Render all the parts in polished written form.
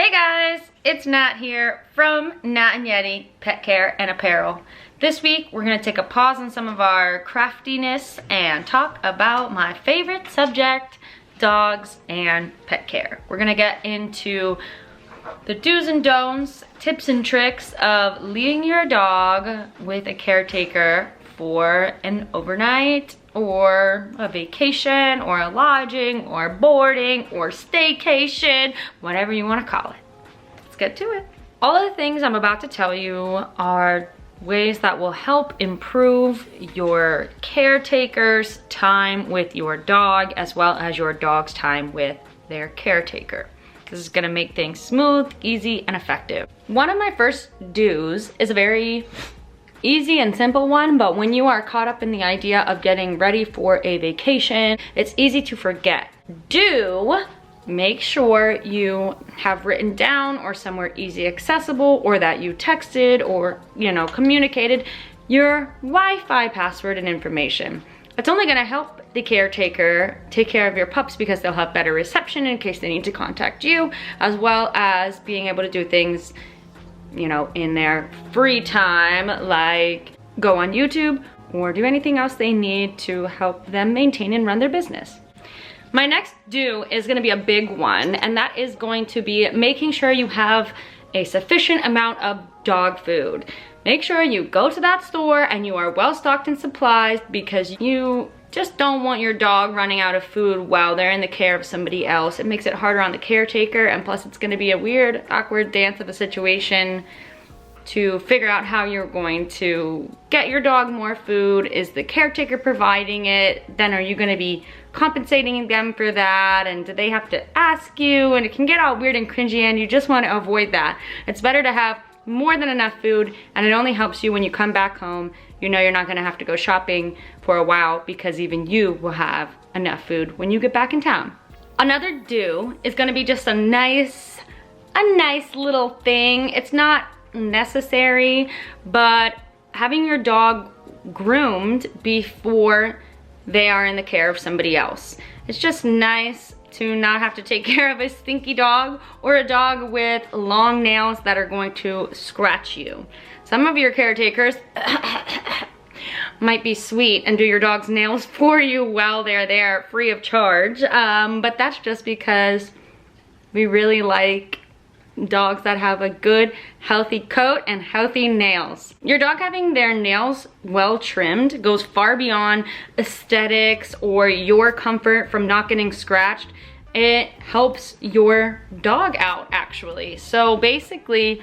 Hey guys, it's Nat here from Nat and Yeti Pet Care and Apparel. This week we're going to take a pause on some of our craftiness and talk about my favorite subject, dogs and pet care. We're going to get into the do's and don'ts, tips and tricks of leaving your dog with a caretaker for an overnight or a vacation or a lodging or boarding or staycation, whatever you want to call it. Let's get to it. All of the things I'm about to tell you are ways that will help improve your caretaker's time with your dog as well as your dog's time with their caretaker. This is gonna make things smooth, easy, and effective. One of my first do's is a very easy and simple one, but when you are caught up in the idea of getting ready for a vacation, it's easy to forget. Do make sure you have written down or somewhere easy accessible or that you texted or communicated your Wi-Fi password and information. It's only gonna help the caretaker take care of your pups because they'll have better reception in case they need to contact you, as well as being able to do things in their free time, like go on YouTube or do anything else they need to help them maintain and run their business. My next do is gonna be a big one, and that is going to be making sure you have a sufficient amount of dog food. Make sure you go to that store and you are well stocked in supplies because you just don't want your dog running out of food while they're in the care of somebody else. It makes it harder on the caretaker, and plus it's gonna be a weird, awkward dance of a situation to figure out how you're going to get your dog more food. Is the caretaker providing it? Then are you gonna be compensating them for that? And do they have to ask you? And it can get all weird and cringy, and you just wanna avoid that. It's better to have more than enough food, and it only helps you when you come back home. You know you're not gonna have to go shopping for a while because even you will have enough food when you get back in town. Another do is gonna be just a nice little thing. It's not necessary, but having your dog groomed before they are in the care of somebody else. It's just nice to not have to take care of a stinky dog or a dog with long nails that are going to scratch you. Some of your caretakers might be sweet and do your dog's nails for you while they're there free of charge, but that's just because we really like dogs that have a good healthy coat and healthy nails. Your dog having their nails well trimmed goes far beyond aesthetics or your comfort from not getting scratched. It helps your dog out actually. So basically,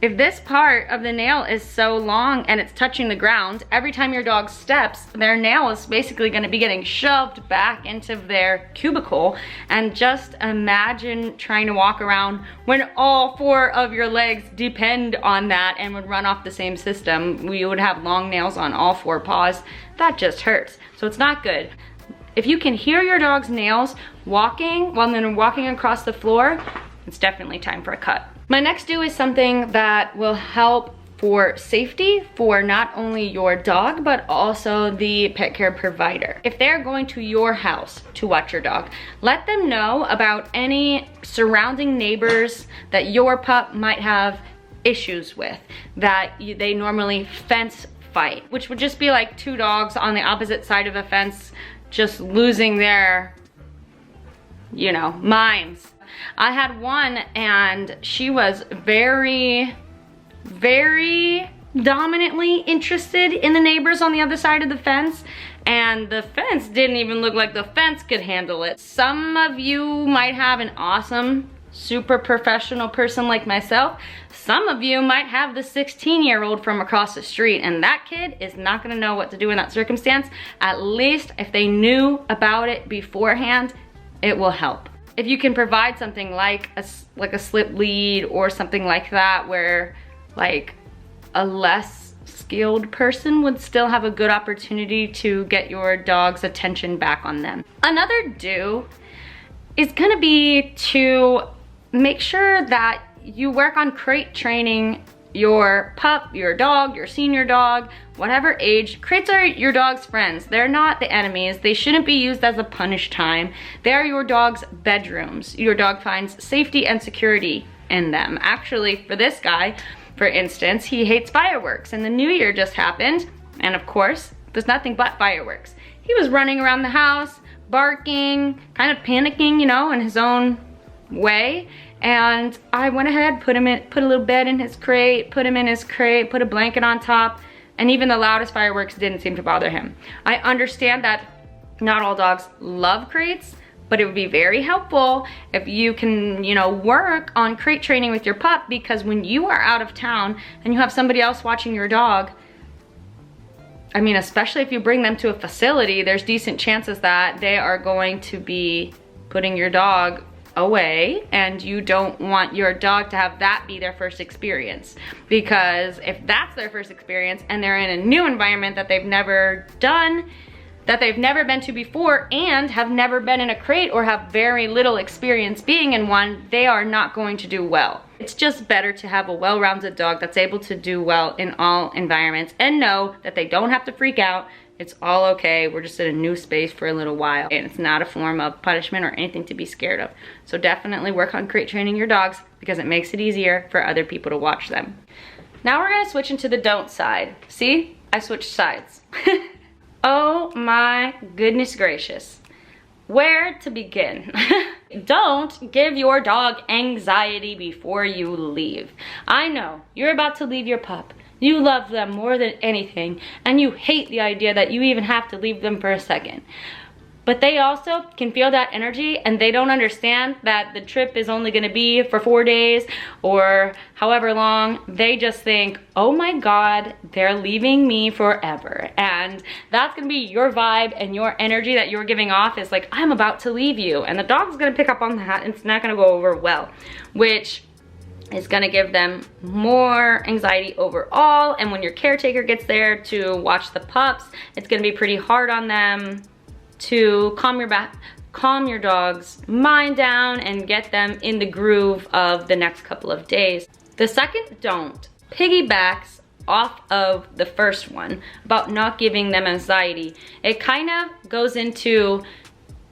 if this part of the nail is so long and it's touching the ground, every time your dog steps, their nail is basically gonna be getting shoved back into their cubicle. And just imagine trying to walk around when all 4 of your legs depend on that and would run off the same system. We would have long nails on all 4 paws. That just hurts. So it's not good. If you can hear your dog's nails walking while they're walking across the floor, it's definitely time for a cut. My next do is something that will help for safety for not only your dog, but also the pet care provider. If they're going to your house to watch your dog, let them know about any surrounding neighbors that your pup might have issues with, that they normally fence fight, which would just be like 2 dogs on the opposite side of a fence just losing their, minds. I had one and she was very dominantly interested in the neighbors on the other side of the fence, and the fence didn't even look like the fence could handle it. Some of you might have an awesome, super professional person like myself. Some of you might have the 16-year-old from across the street, and that kid is not gonna know what to do in that circumstance. At least if they knew about it beforehand, it will help. If you can provide something like a slip lead or something like that, where like a less skilled person would still have a good opportunity to get your dog's attention back on them. Another do is gonna be to make sure that you work on crate training your pup, your dog, your senior dog, whatever age. Crates are your dog's friends. They're not the enemies. They shouldn't be used as a punish time. They are your dog's bedrooms. Your dog finds safety and security in them. Actually, for this guy, for instance, he hates fireworks, and the new year just happened, and of course, there's nothing but fireworks. He was running around the house, barking, kind of panicking, you know, in his own way. And I went ahead, put a little bed in his crate, put him in his crate, put a blanket on top, and even the loudest fireworks didn't seem to bother him. I understand that not all dogs love crates, but it would be very helpful if you can, you know, work on crate training with your pup, because when you are out of town and you have somebody else watching your dog, I mean, especially if you bring them to a facility, there's decent chances that they are going to be putting your dog away, and you don't want your dog to have that be their first experience. Because if that's their first experience and they're in a new environment that they've never done, that they've never been to before, and have never been in a crate or have very little experience being in one, they are not going to do well. It's just better to have a well-rounded dog that's able to do well in all environments and know that they don't have to freak out. It's all okay. We're just in a new space for a little while, and it's not a form of punishment or anything to be scared of. So definitely work on crate training your dogs, because it makes it easier for other people to watch them. Now we're gonna switch into the don't side. See, I switched sides. Oh my goodness gracious. Where to begin? Don't give your dog anxiety before you leave. I know, you're about to leave your pup. You love them more than anything, and you hate the idea that you even have to leave them for a second. But they also can feel that energy, and they don't understand that the trip is only gonna be for 4 days or however long. They just think, oh my God, they're leaving me forever. And that's gonna be your vibe, and your energy that you're giving off is like, I'm about to leave you. And the dog's gonna pick up on that, and it's not gonna go over well, which is gonna give them more anxiety overall. And when your caretaker gets there to watch the pups, it's gonna be pretty hard on them to calm your dog's mind down and get them in the groove of the next couple of days. The second don't piggybacks off of the first one about not giving them anxiety. It kind of goes into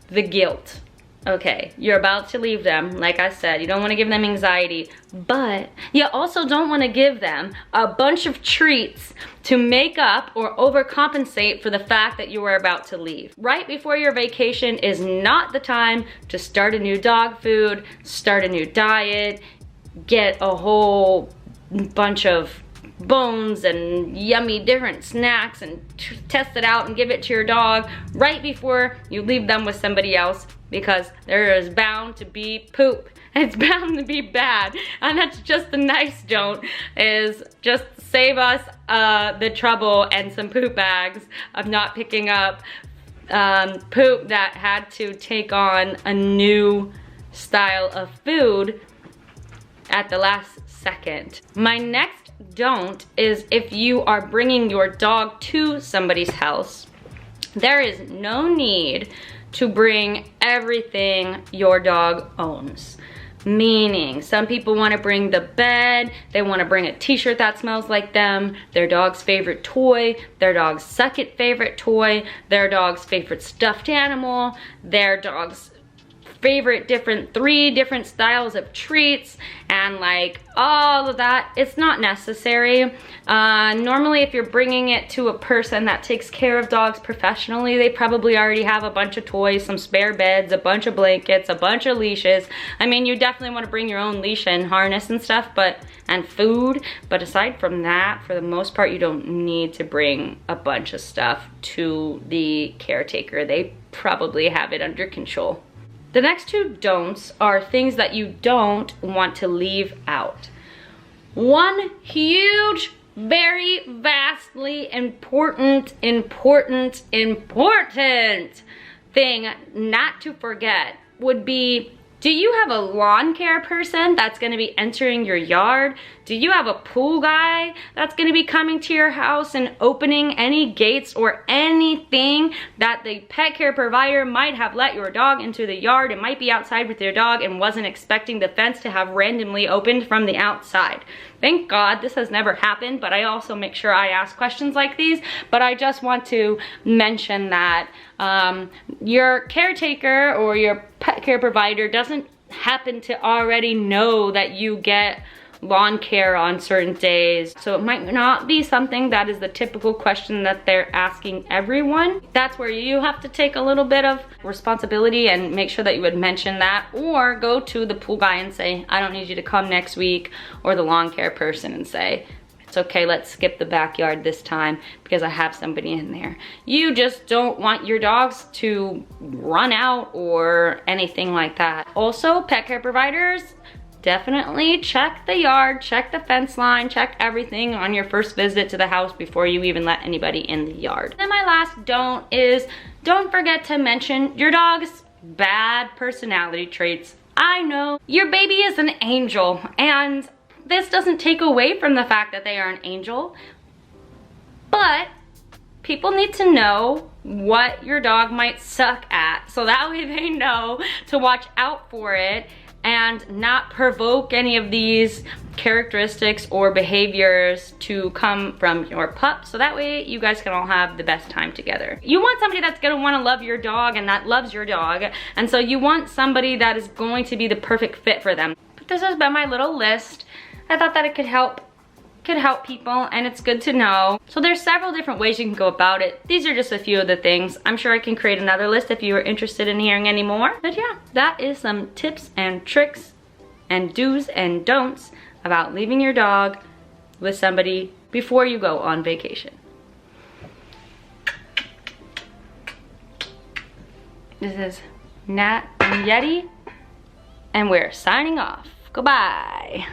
the guilt. Okay, you're about to leave them, like I said, you don't want to give them anxiety, but you also don't want to give them a bunch of treats to make up or overcompensate for the fact that you are about to leave. Right before your vacation is not the time to start a new dog food, start a new diet, get a whole bunch of bones and yummy different snacks and test it out and give it to your dog right before you leave them with somebody else, because there is bound to be poop, and it's bound to be bad. And that's just the nice don't, is just save us the trouble and some poop bags of not picking up poop that had to take on a new style of food at the last second. My next don't is if you are bringing your dog to somebody's house, there is no need to bring everything your dog owns. Meaning, some people want to bring the bed, they want to bring a t-shirt that smells like them, their dog's favorite toy, their dog's second favorite toy, their dog's favorite stuffed animal, their dog's favorite three different styles of treats, and like all of that. It's not necessary. Normally if you're bringing it to a person that takes care of dogs professionally, they probably already have a bunch of toys, some spare beds, a bunch of blankets, a bunch of leashes. I mean, you definitely want to bring your own leash and harness and stuff, and food, but aside from that, for the most part, you don't need to bring a bunch of stuff to the caretaker. They probably have it under control. The next two don'ts are things that you don't want to leave out. One huge, very vastly important thing not to forget would be, do you have a lawn care person that's gonna be entering your yard? Do you have a pool guy that's gonna be coming to your house and opening any gates or anything that the pet care provider might have let your dog into the yard? It might be outside with your dog and wasn't expecting the fence to have randomly opened from the outside. Thank God this has never happened, but I also make sure I ask questions like these. But I just want to mention that your caretaker or your pet care provider doesn't happen to already know that you get lawn care on certain days. So it might not be something that is the typical question that they're asking everyone. That's where you have to take a little bit of responsibility and make sure that you would mention that, or go to the pool guy and say, I don't need you to come next week, or the lawn care person and say, it's okay, let's skip the backyard this time because I have somebody in there. You just don't want your dogs to run out or anything like that. Also, pet care providers, definitely check the yard, check the fence line, check everything on your first visit to the house before you even let anybody in the yard. And my last don't is, don't forget to mention your dog's bad personality traits. I know your baby is an angel, and this doesn't take away from the fact that they are an angel, but people need to know what your dog might suck at, so that way they know to watch out for it and not provoke any of these characteristics or behaviors to come from your pup, so that way you guys can all have the best time together. You want somebody that's gonna wanna love your dog and that loves your dog, and so you want somebody that is going to be the perfect fit for them. But this has been my little list. I thought that it could help people, and it's good to know. So there's several different ways you can go about it. These are just a few of the things. I'm sure I can create another list if you are interested in hearing any more. But yeah, that is some tips and tricks and do's and don'ts about leaving your dog with somebody before you go on vacation. This is Nat and Yeti, and we're signing off. Goodbye.